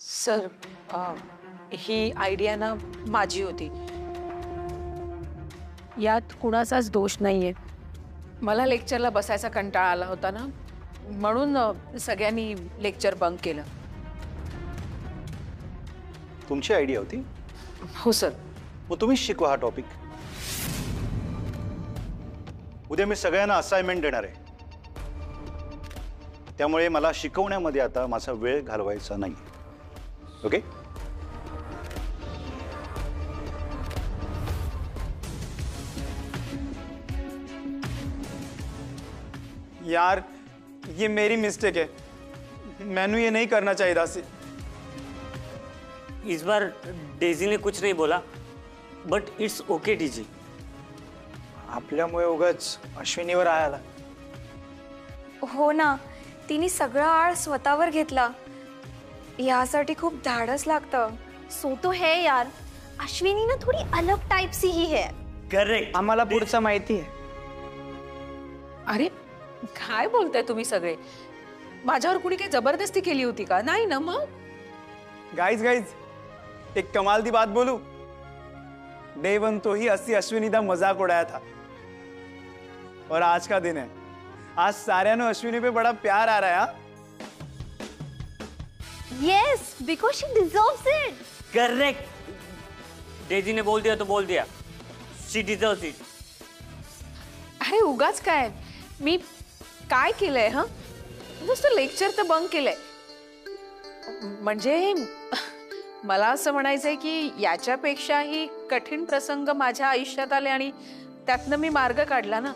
Sir ही idea ना माझी होती. यात कुणाचाच दोष नाहीये. मला लेक्चरला बसायचा कंटाळा आला होता ना, म्हणून सगळ्यांनी लेक्चर बंक केलं. तुमची आयडिया होती? हो सर. मग तुम्हीच शिकवा हा टॉपिक. उद्या मी सगळ्यांना असाइनमेंट देणार आहे, त्यामुळे मला शिकवण्यामध्ये आता माझा वेळ घालवायचा नाही. ओके? यार ये मेरी मिस्टेक है, मैंने ये नहीं करना चाहिए था. इस बार डेजी ने कुछ नहीं बोला, बट इट्स ओके डीजी. आपल्यामुळे उगाच अश्विनीवर आला. हो ना, तिने सगळा आळ स्वतःवर घेतला. यासाठी खूप धाडस लागतं. सो तो है यार, अश्विनी ना थोड़ी अलग टाइप सी ही है. करेक्ट. आम्हाला पुढचं माहिती आहे. अरे काय बोलताय तुम्ही सगळे? माझ्यावर कुणी काही जबरदस्ती केली होती का? नाही ना. मग गाइस एक कमाल दी बात बोलूं. डे वन तो ही असली अश्विनी दा मजाक उड़ाया था, और आज का दिन है. आज सारे अश्विनी पे बड़ा प्यार आ रहा है. Yes, because she deserves it. Correct. Daisy ने बोल दिया तो बोल दिया. शी डिजर्व्स इट. अरे उगाच काय, मी काय केलंय? हा, नुसतं लेक्चर तर बंक केलंय. म्हणजे मला असं म्हणायचंय की याच्यापेक्षाही कठीण प्रसंग माझ्या आयुष्यात आले आणि त्यातनं मी मार्ग काढला ना.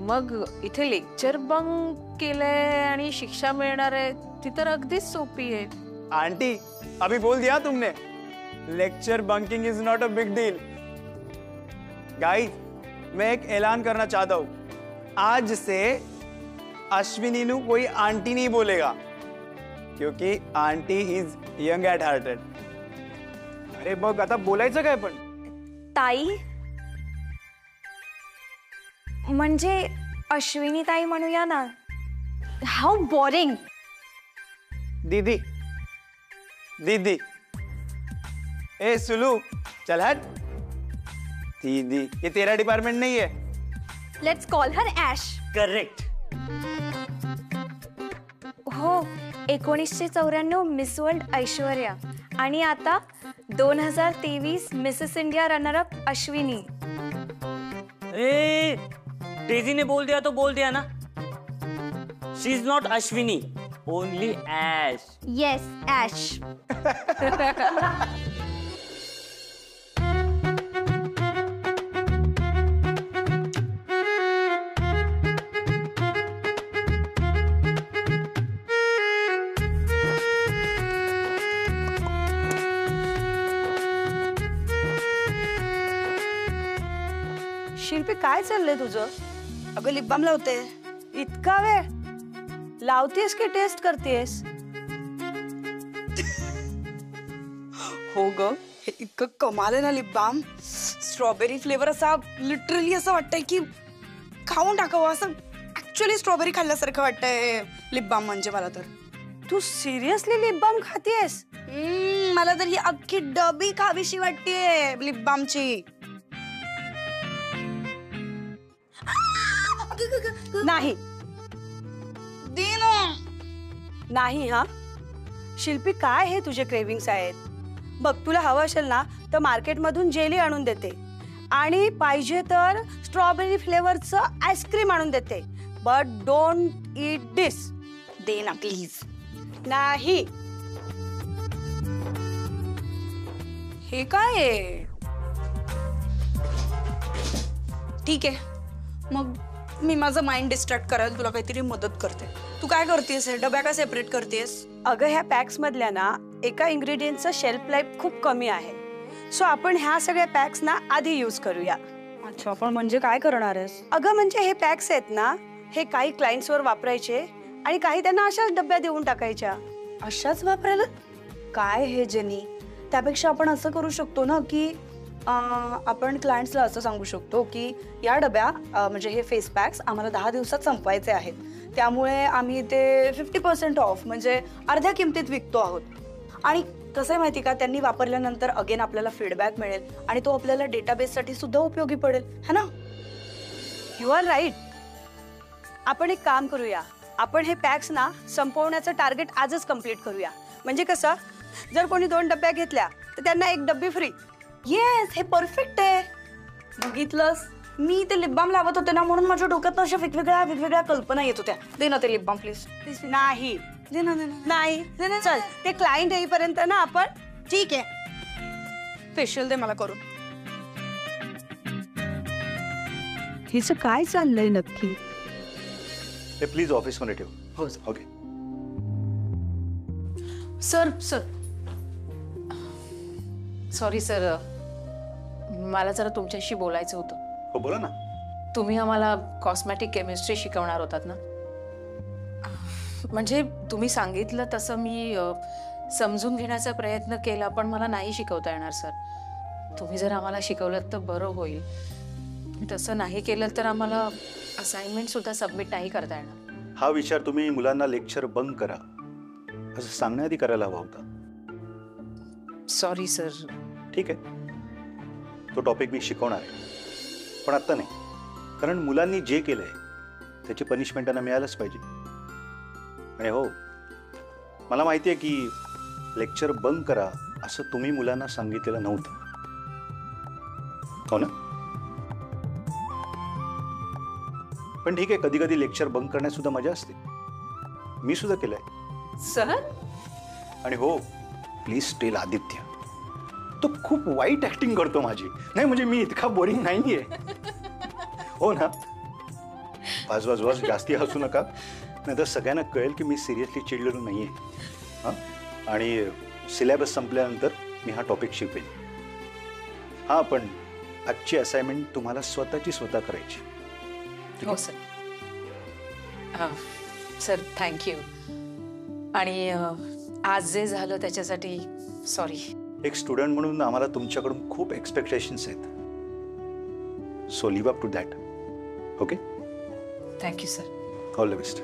मग इथे लेक्चर बंक केलंय आणि शिक्षा मिळणार आहे, ती तर अगदीच सोपी आहे. आंटी, अभी बोल दिया तुमने. Lecture bunking is not a big deal. Guys, मैं एक ऐलान करना चाहता हूं. आज से अश्विनी नु कोई आंटी नहीं बोलेगा, क्योंकि aunty is young eight hearted. अरे बघ, आता बोलायचं काय पण? ताई म्हणजे अश्विनी ताई म्हणूया ना. हाउ बोरिंग. दीदी दीदी. ए सुलू, चल हट. दीदी, ये तेरा डिपार्टमेंट नहीं है. Let's call her Aish. Correct. हो, 1994 मिस वर्ल्ड ऐश्वर्या आणि आता 2023 मिसेस इंडिया रनरअप अश्विनी. ए, डेजी ने बोल दिया तो बोल दिया ना. She is not Ashwini, only Aish. Yes, Aish. Shilpi, काय चाललंय तुझं? अगं लिप बाम लावते. इतका वेळ लावतेस की टेस्ट करतेस? हो ग, हे इतकं कमाल आहे ना लिप बाम. स्ट्रॉबेरी फ्लेवर असा लिटरली असं वाटतंय की खाऊन टाकावं. असं ऍक्च्युअली स्ट्रॉबेरी खाल्ल्यासारखं वाटतंय लिप बाम म्हणजे मला तर. तू सिरियसली लिप बाम खातेस? मला तर ही अख्खी डबी खावीशी वाटतेय लिप बामची. नाही नाही. हा शिल्पी, काय हे तुझे क्रेविंग्स आहेत? बघ, तुला हवं असेल ना तर मार्केटमधून जेली आणून देते आणि पाहिजे तर स्ट्रॉबेरी फ्लेवरचं आईस्क्रीम आणून देते. But don't eat this. दे ना प्लीज. नाही. हे काय आहे? ठीक आहे, मग मी माझं माइंड डिस्ट्रॅक्ट करायला तुला काहीतरी मदत करते. तू काय करतेस? डब्या का सेपरेट करतेस? अगं, ह्या पॅक्स मधल्या ना एका इंग्रेडियंटचं शेल्फ लाईफ खूप कमी आहे. सो आपण ह्या सगळ्या पॅक्स ना आधी यूज करूया. अच्छा, पण म्हणजे काय करणार आहेस? अगं म्हणजे हे पॅक्स आहेत ना, हे काही क्लायंट्सवर वापरायचे आणि काही त्यांना अशाच डब्या देऊन टाकायच्या. अशाच वापरायला? काय हे जेनी, त्यापेक्षा आपण असं करू शकतो ना की आपण क्लायंट्सला असं सांगू शकतो की या डब्या म्हणजे हे फेस पॅक्स आम्हाला 10 दिवसात संपवायचे आहेत, त्यामुळे आम्ही ते 50% ऑफ म्हणजे अर्ध्या किमतीत विकतो आहोत. आणि कसं आहे माहिती का, त्यांनी वापरल्यानंतर अगेन आपल्याला फीडबॅक मिळेल आणि तो आपल्याला डेटाबेससाठी सुद्धा उपयोगी पडेल, है ना? You are right. आपण एक काम करूया, आपण हे पॅक्स ना संपवण्याचं टार्गेट आजच कंप्लीट करूया. म्हणजे कसं, जर कोणी 2 डब्या घेतल्या तर त्यांना 1 डब्बी फ्री. येस, हे परफेक्ट आहे. बघितलंस, मी ते लिप बाम लावत होते ना, म्हणून माझ्या डोक्यात अशा वेगवेगळ्या कल्पना येत होत्या. दे ना ते लिप बाम प्लीज. नाही दे ना, नाही दे ना. चल, ते क्लायंट येईपर्यंत ना आपण, ठीक आहे, फेशियल दे मला करून. हिचं काय चाललंय नक्की? हे प्लीज ऑफिसमध्ये ठेव. हो ओके. सर सॉरी सर, मला जरा तुमच्याशी बोलायचं होतं. हो बोला ना. तुम्ही आम्हाला कॉस्मॅटिक केमिस्ट्री शिकवणार होतात ना? म्हणजे तुम्ही सांगितलं तसं मी समजून घेण्याचा प्रयत्न केला, पण मला नाही शिकवता येणार सर. तुम्ही जर आम्हाला शिकवलं तर बरं होईल. तसं नाही केलं तर आम्हाला असाइनमेंट सुद्धा सबमिट नाही करता येणार. हा विचार तुम्ही मुलांना लेक्चर बंक करा असं सांगण्याआधी करायला हवा होता. Sorry sir. ठीक आहे, तो टॉपिक मी शिकवणार आहे, पण आत्ता नाही. कारण मुलांनी जे केलंय त्याची पनिशमेंट त्यांना मिळायलाच पाहिजे. आणि हो, मला माहिती आहे की लेक्चर बंक करा असं तुम्ही मुलांना सांगितलेलं नव्हतं, हो ना? पण ठीक आहे, कधी कधी लेक्चर बंक करण्यात सुद्धा मजा असते. मी सुद्धा केलंय सर. आणि हो, प्लीज टेल आदित्य, तो खूप वाईट ऍक्टिंग करतो माझी. नाही म्हणजे मी इतका बोरिंग नाहीये, हो ना? वाज जास्ती हसू नका, नाही तर सगळ्यांना कळेल की मी सिरियसली चिडलेलो नाहीये. हां, आणि सिलेबस संपल्यानंतर मी हा टॉपिक शिकवेन. हां, पण आजची असाइनमेंट तुम्हाला स्वतः करायची. हो सर. Sir thank you. आणि आज जे झालं त्याच्यासाठी सॉरी. एक स्टुडंट म्हणून आम्हाला तुमच्याकडून खूप एक्सपेक्टेशन्स आहेत. So live up to that. Okay, thank you sir. All the best.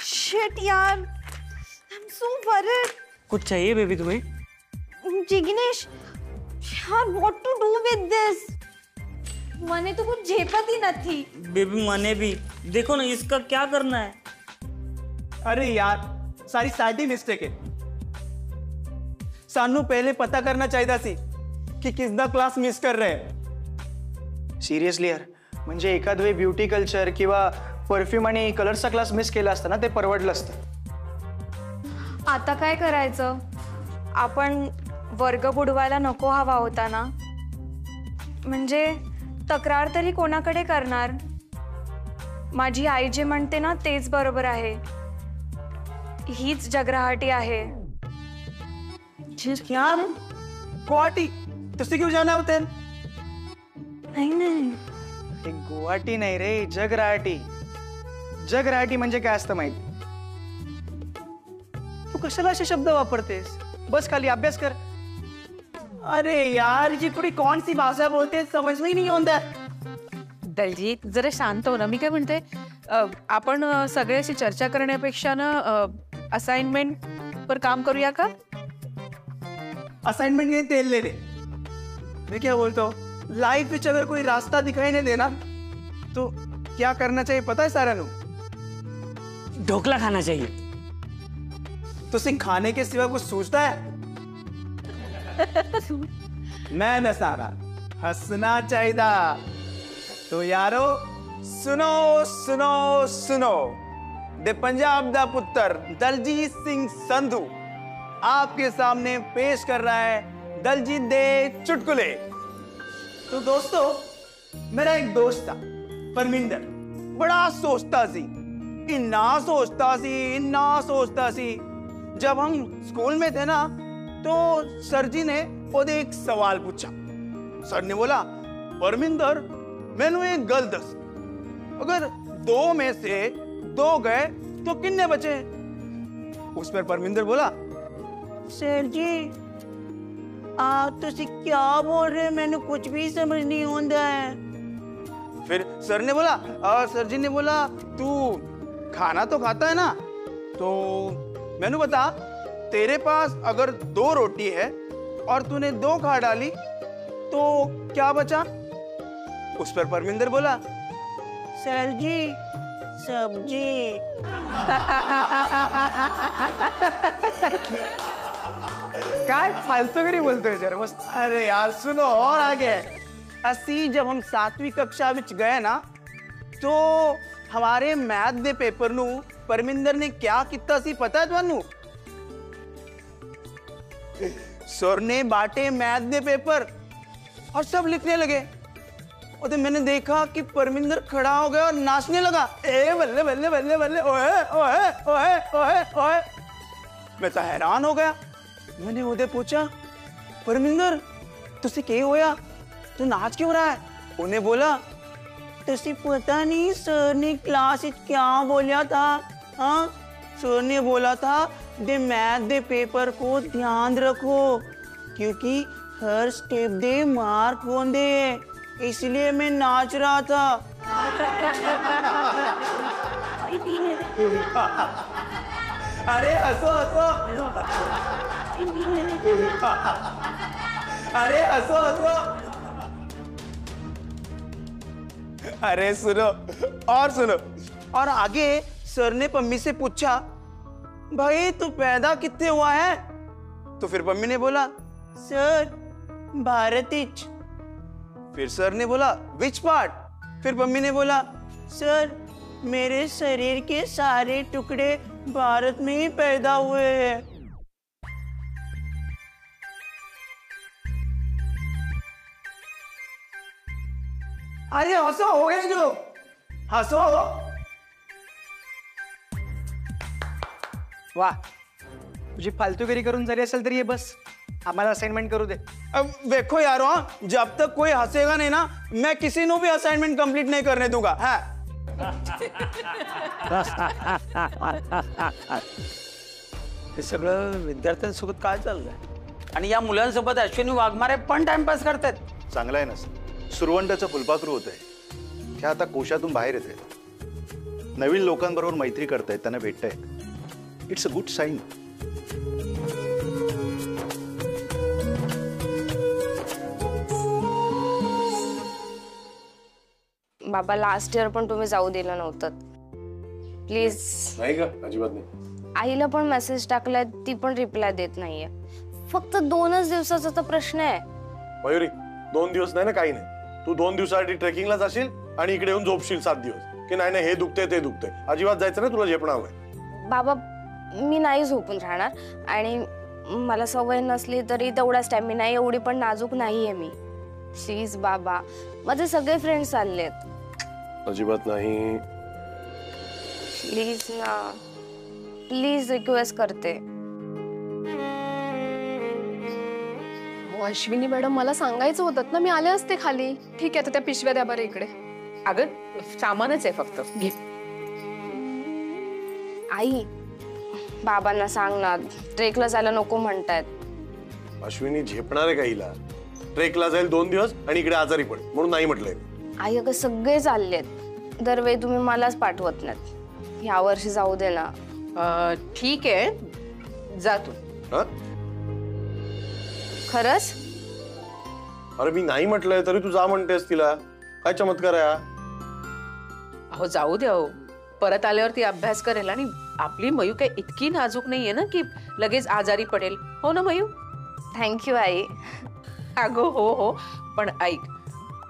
Shit यार, आई एम सो वरीड. कुछ चाहिए बेबी तुम्हें? जिग्नेश यार, व्हाट टू डू विद दिस? મને તો कुछ झेपती નથી. बेबी मने भी देखो ना, इसका क्या करना है? अरे यार, सारी साडी मिस्टेक है. सानू पहले पता करना चाहिए सी कि किसदा क्लास मिस कर रहे हैं. सिरियसली यार, म्हणजे एखाद वेळी ब्युटी कल्चर किंवा परफ्यूम आणि कलरचा क्लास मिस केला असता ना, ते परवडलं असतं. आता काय करायचं? आपण वर्ग बुडवायला नको हवा होता ना. म्हणजे तक्रार तरी कोणाकडे करणार? माझी आई जे म्हणते ना तेच बरोबर आहे. हीच जगराहाटी आहे. यार गुवाहाटी तुझे क्यों जाना होते? नाही, गुवाहाटी नाही रे, जगराहाटी. जगराहाटी म्हणजे काय असतं माहिती? तू कशाला असे शब्द वापरतेस? बस खाली अभ्यास कर. अरे यार, ये थोड़ी कौन सी भाषा बोलते हैं, समझ में ही नहीं आता. दलजीत जरा शांत हो ना. मी काय म्हणते, आपण सगळे अशी चर्चा करण्यापेक्षा ना असाइनमेंट पर काम करूया का? असाइनमेंट के तेल ले ले. मैं क्या बोलता हूँ, लाइफ में अगर कोई रास्ता दिखाई नहीं देना तो क्या करना चाहिए पता है सारा नु? ढोकला खाना चाहिए. तो सिंह खाने के सिवा कुछ सोचता है? मैं न सारा हंसना चाहिए. तो यारो सुनो सुनो सुनो, दे पंजाब दा पुत्र दलजीत सिंह संधू आपके सामने पेश कर रहा है दलजीत दे चुटकुले. तो दोस्तों, मेरा एक दोस्त था परमिंदर, बड़ा सोचता सी, इन्ना सोचता सी. जब हम स्कूल में थे ना, तो सर जी ने ओदे एक सवाल पूछा. सर ने बोला, परमिंदर मैनू एक गल दस, अगर 2 में से 2 गए तो कितने बचे? उस पर परमिंदर बोला, सर जी आप तो क्या बोल रहे हैं, मैंने कुछ भी समझ नहीं होता है। फिर सर ने बोला और सर जी ने बोला तू खाना तो खाता है ना, तो मैंने बता तेरे पास अगर 2 रोटी है और तूने 2 खा डाली तो क्या बचा। उस पर परमिंदर बोला सर जी सब्जी। काय फालतूगिरी बोलतोय सर बस। अरे यार सुनो और आगे असी जब हम 7वीं कक्षा में गए ना तो हमारे मैथ दे पेपर नू परमिंदर ने क्या किया सी पता है तुहानू। सर ने बांटे मैथ दे पेपर और सब लिखने लगे और तो मैंने देखा कि परमिंदर खड़ा हो गया और नाचने लगा, ए बल्ले बल्ले बल्ले बल्ले ओए ओए ओए ओए ओए। मैं तो हैरान हो गया। मैंने उधर पूछा परमिंदर तुझे क्या होया, तू नाच क्यों रहा है। उन्हें बोला तुझे पता नहीं सर ने क्लास क्या बोला था। हाँ सर ने बोला था दे मैथ दे पेपर को ध्यान रखो क्योंकि हर स्टेप दे मार्क होंगे, इसलिए मैं नाच रहा था। अरे हंसो हंसो, अरे हंसो हंसो। अरे सुनो और सुनो और आगे सर ने पम्मी से पूछा भाई तू पैदा कितने हुआ है। तो फिर पम्मी ने बोला सर भारतीच। फिर सर ने बोला विच पार्ट। फिर पम्मी ने बोला सर मेरे शरीर के सारे टुकड़े भारत में ही पैदा हुए हैं। अरे हंसो हो गया जो हंसो। वाह तुझी फालतूगिरी करून जरी असेल तरी ये बस हमारा असाइनमेंट करू दे। अब देखो यारो जब तक कोई हंसेगा नहीं ना मैं किसी को भी असाइनमेंट कंप्लीट नहीं करने दूंगा। हाँ हे सगळं विद्यार्थ्यांसोबत काय चाललंय आणि या मुलांसोबत अश्विनी वाघमारे पण टाइमपास करतात। चांगलं आहे ना सर, सुरवंटाचं फुलपाखरू होत आहे, त्या आता कोशातून बाहेर येत आहेत, नवीन लोकांबरोबर मैत्री करतायत, त्यांना भेटतायत। It's a good sign. बाबा लास्ट इयर पण तुम्ही जाऊ दिलं नव्हतं, प्लीज। नाही का, अजिबात नाही। आईला पण मेसेज टाकलाय, ती पण रिप्लाय देत नाहीये। फक्त 2च दिवसाचा तर प्रश्न आहे। मयुरी 2 दिवस नाही ना, काही नाही। तू 2 दिवसासाठी ट्रेकिंगला जाशील आणि इकडे येऊन झोपशील 7 दिवस की नाही नाही हे दुखते ते दुखते। अजिबात जायचं नाही, तुला झेपणार नाही। बाबा मी नाही झोपून राहणार आणि मला सवय नसली तरी तेवढा स्टॅमिना आहे, एवढी पण नाजूक नाहीये मी। प्लीज बाबा, माझे सगळे फ्रेंड्स चाललेत। अजिबात नाही, प्लीज ना, प्लीज रिक्वेस्ट करते। अश्विनी मॅडम मला सांगायचं होतं ना, मी आले असते खाली। ठीक आहे तर त्या पिशव्या द्या बरं इकडे। अगं सामानच आहे फक्त, घे। आई बाबांना सांग ना, ट्रेकला जायला नको म्हणतायत। अश्विनी झेपणार आहे का हिला? ट्रेकला जाईल 2 दिवस आणि इकडे आजारी पड म्हणून नाही म्हटलंय। आई अगं सगळे चाललेत, दरवेळी तुम्ही मलाच पाठवत नाहीत, या वर्षी जाऊ दे ना। ठीक आहे, जा तू। खरंच? अरे मी नाही म्हटलंय तरी तू जा म्हणतेस तिला, काय चमत्कार आहे? अहो जाऊ द्या, हो परत आल्यावरती अभ्यास करेल आणि आपली मयू काय इतकी नाजूक नाहीये ना की लगेच आजारी पडेल, हो ना मयू? थँक्यू आई। अगो हो हो, पण ऐक,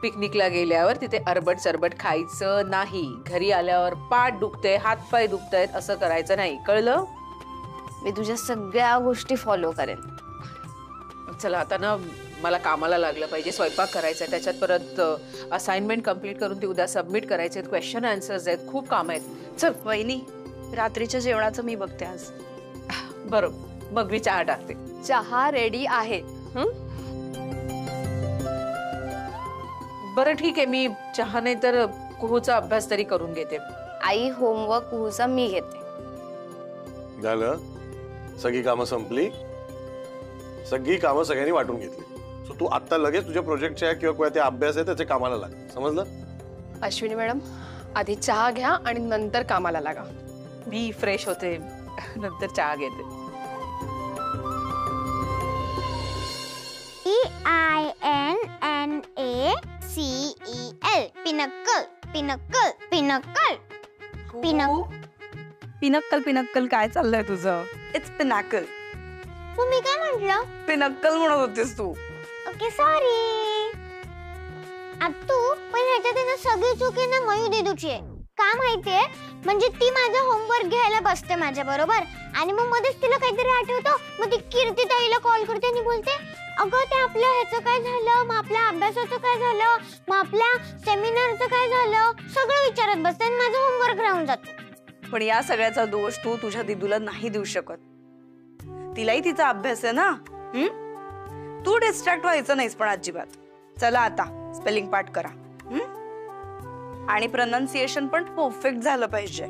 पिकनिकला गेल्यावर तिथे अरबट सरबट खायचं नाही, घरी आल्यावर पाठ दुखते हातपाय दुखतायत असं करायचं नाही, कळलं? मी तुझ्या सगळ्या गोष्टी फॉलो करेन। चला आता ना मला कामाला लागलं पाहिजे, स्वयंपाक करायचा, त्याच्यात परत असाइनमेंट कंप्लीट करून ती उद्या सबमिट करायचे आहेत, क्वेश्चन आन्सर्स आहेत, खूप काम आहेत। चल वहिनी रात्रीच्या जेवणाचं मी बघते आज। बरोबर, मग मी चहा टाकते। चहा रेडी आहे। बरं ठीक आहे, मी चहा नाही तर कुहूचा अभ्यास तरी करून घेते। आई होमवर्क कुहूचा मी घेते। झालं, सगळी कामं संपली? सगळी कामं सगळ्यांनी वाटून घेतली. सो तू आता लगेच तुझ्या प्रोजेक्टच्या किंवा ते अभ्यास आहे त्याचे कामाला लाग. समजलं? अश्विनी मॅडम, आधी चहा घ्या आणि नंतर कामाला लागा. मी फ्रेश होते, नंतर चहा घेते. PINNACEL पिनक्कल पिनक्कल पिनक्कल पिनक्कल पिनक्कल काय चाललंय तुझं? It's pinnacle. मी काय म्हंटल? पिनक्कल म्हणत होतीस तू. Okay sorry. तू पण ह्याच्यात ना सगळी चूक आहे ना मयू दीदूची आहे. का माहितीये? म्हणजे ती माझा होमवर्क घ्यायला बसते माझ्या बरोबर आणि मग मध्येच तिला काहीतरी आठवतं. मग ती कीर्ती ताईला कॉल करते आणि बोलते, अगं ते आपल्या ह्याचं काय झालं, मग आपल्या अभ्यासाचं काय झालं, मग आपल्या सेमिनारचं काय झालं, सगळं विचारत बसते आणि माझं होमवर्क राहून जातो. पण या सगळ्याचा दोष तू तुझ्या दीदूला नाही देऊ शकत. तिलाही तिचा अभ्यास आहे ना. तू डिस्ट्रॅक्ट व्हायचं नाहीस पण अजिबात. चला आता स्पेलिंग पाठ करा आणि प्रोनाउन्सिएशन पण परफेक्ट झालं पाहिजे.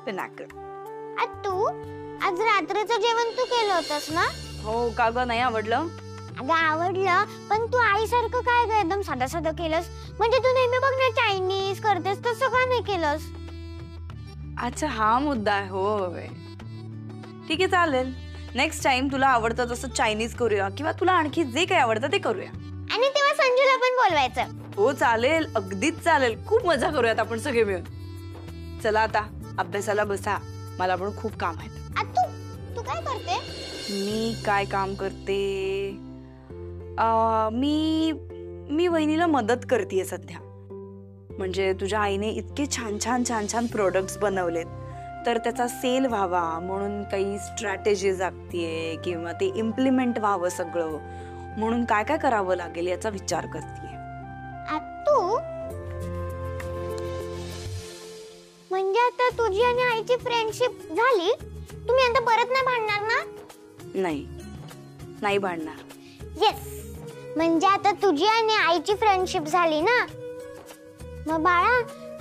पिनॅकल. तू आज रात्रीचं जेवण तू केलं होतंस ना? हो का ग, नाही आवडलं? अगं आवडलं, पण तू आईसारखं काय ग एकदम साधं साधं केलंस? म्हणजे तू नेहमी बघ ना चायनीज करतेस, तसं का नाही केलंस? अच्छा हा मुद्दा आहे. होय ठीक आहे चालेल. नेक्स्ट टाइम तुला आवडतं तसं चायनीज करूया किंवा तुला आणखी जे काही आवडतं ते करूया. आणि तेव्हा संजूला पण बोलवायचं. हो चालेल, अगदीच चालेल. खूप मजा करूयात आपण सगळे मिळून. चला आता अभ्यासाला बसा, मला पण खूप काम आहे. तू काय करते? मी काय काम करते? मी वहिनीला मदत करतेय सध्या. म्हणजे तुझ्या आईने इतके छान छान छान छान प्रोडक्ट्स बनवलेत, तर त्याचा सेल व्हावा म्हणून काही स्ट्रॅटेजीज आखतीये किंवा ते इम्प्लिमेंट व्हावं सगळं, म्हणून काय काय करावं लागेल याचा विचार करतेय. तू म्हणजे आता तुझी आणि आईची फ्रेंडशिप झाली? तुम्ही आता परत नाही भांडणार ना? नाही भांडणार. येस, म्हणजे आता तुझी आणि आईची फ्रेंडशिप झाली ना. मग बाळा,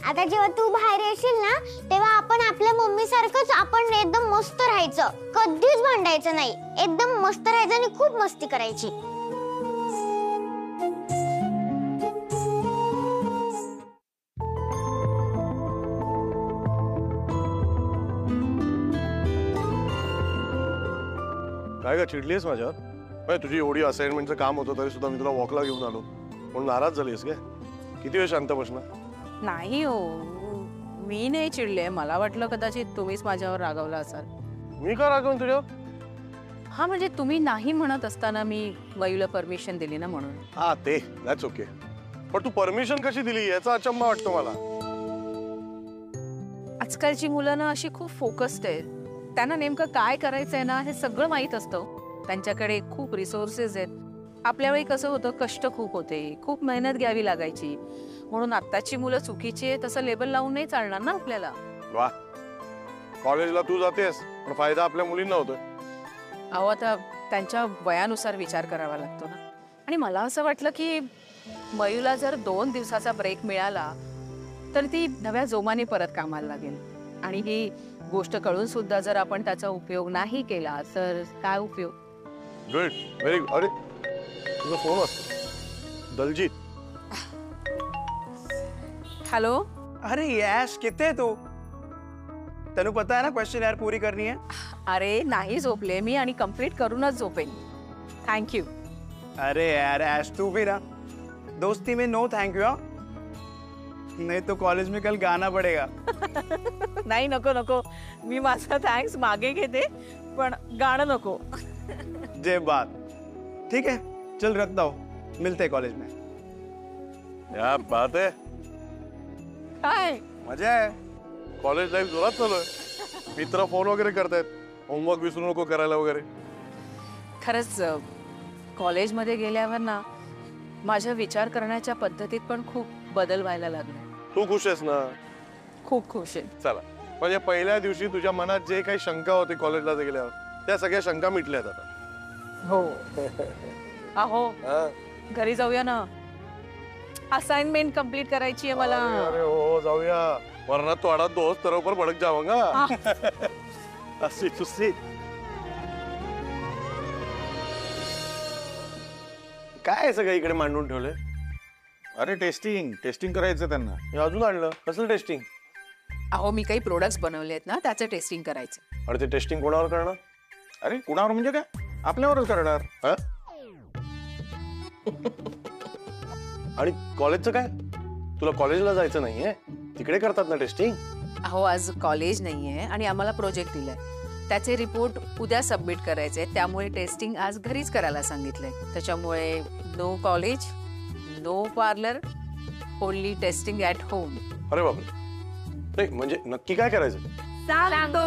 आता जेव्हा तू बाहेर येशील ना, तेव्हा आपण आपल्या मम्मी सारखंच आपण एकदम मस्त राहायचं, कधीच भांडायचं नाही, एकदम मस्त राहायचं आणि खूप मस्ती करायची. काय ग, चिडलीस माझ्यावर? तुझी एवढी असाइनमेंटचं काम होतं तरी सुद्धा मी तुला वॉकला घेऊन आलो म्हणून नाराज झालीस काय? किती वेळ शांत बसणार? नाही हो, मी नाही चिडले. मला वाटलं कदाचित तुम्हीच माझ्यावर रागावला असाल. मी का रागवून तुझ्यावर? हा म्हणजे तुम्ही नाही म्हणत असताना मी मयूला परमिशन दिली ना म्हणून. हा ते दॅट्स ओके. पण तू परमिशन कशी दिली याचा अचंबा वाटतो मला. आजकालची मुलं ना अशी खूप फोकस्ड आहेत. त्यांना नेमकं काय करायचंय ना हे सगळं माहित असतं. त्यांच्याकडे खूप रिसोर्सेस आहेत. आपल्या वेळी कसं होतं, कष्ट खूप होते, खूप मेहनत घ्यावी लागायची. म्हणून आत्ताची मुलं चुकीची आहे तसं लेबल लावून नाही चालणार ना आपल्याला. वा, कॉलेजला तू जातेस पण फायदा आपल्या मुलींना होतोय. अहो आता त्यांच्या वयानुसार विचार करावा लागतो ना. आणि मला असं वाटलं की मयूला जर 2 दिवसाचा ब्रेक मिळाला तर ती नव्या जोमाने परत कामाला लागेल. आणि ही गोष्ट कळून सुद्धा जर आपण त्याचा उपयोग नाही केला तर काय उपयोग. Good, very good. अरे तुझा फोन वाजतो. दलजीत. हेलो. अरे यश, कितने है तू? तेनू पता है ना क्वेश्चन यार पूरी करनी है. अरे नाही झोपले मी आणि कंप्लीट करूनच झोपेन. थँक्यू. अरे यार ऐश, तू भी ना दोस्ती में नो थैंक यू. नहीं तो कॉलेज में कल गाना पड़ेगा. नाही नको नको, मी माझा थँक्स मागे घेते पण गाणं नको. जे बात. ठीक है चल रखता हूँ, मिलते हैं कॉलेज में. क्या बात है. काय मजा आहे. कॉलेज लाईफ जोरात चालू आहे. मित्र फोन वगैरे करतायत, होमवर्क विसरू नको करायला वगैरे. खरंच कॉलेजमध्ये गेल्यावर ना माझ्या विचार करण्याच्या पद्धतीत पण खूप बदल व्हायला लागला. तू खुश आहेस ना? खूप खुश आहे. चला, म्हणजे पहिल्या दिवशी तुझ्या मनात जे काही शंका होती कॉलेजला गेल्यावर त्या सगळ्या शंका मिटल्यात आता. हो. अहो घरी जाऊया ना, असाइनमेंट कंप्लीट करायची आहे मला. अरे हो जाऊया, वरना थोड़ा दोस्त तेरे ऊपर भड़क जाऊंगा. अस्सी तुस्सी. काय सगळं इकडे मांडून ठेवलंय? अरे टेस्टिंग करायचं त्यांना. हे अजून आणलं कसलं टेस्टिंग? अहो मी काही प्रोडक्ट्स बनवले आहेत ना त्याचं टेस्टिंग करायचं. अरे ते टेस्टिंग कोणावर करणार? अरे कुणावर म्हणजे काय? आपल्यावरच करणार. आणि कॉलेजचं काय? तुला कॉलेजला जायचं नाहीये? तिकडे करतात ना टेस्टिंग. अहो आज कॉलेज नाहीये आणि आम्हाला प्रोजेक्ट दिलाय, त्याचे रिपोर्ट उद्या सबमिट करायचे, त्यामुळे टेस्टिंग आज घरीच करायला सांगितलंय. त्याच्यामुळे no college, no parlour, only testing at home. अरे बापरे. नाही म्हणजे नक्की काय करायचं? सांगतो.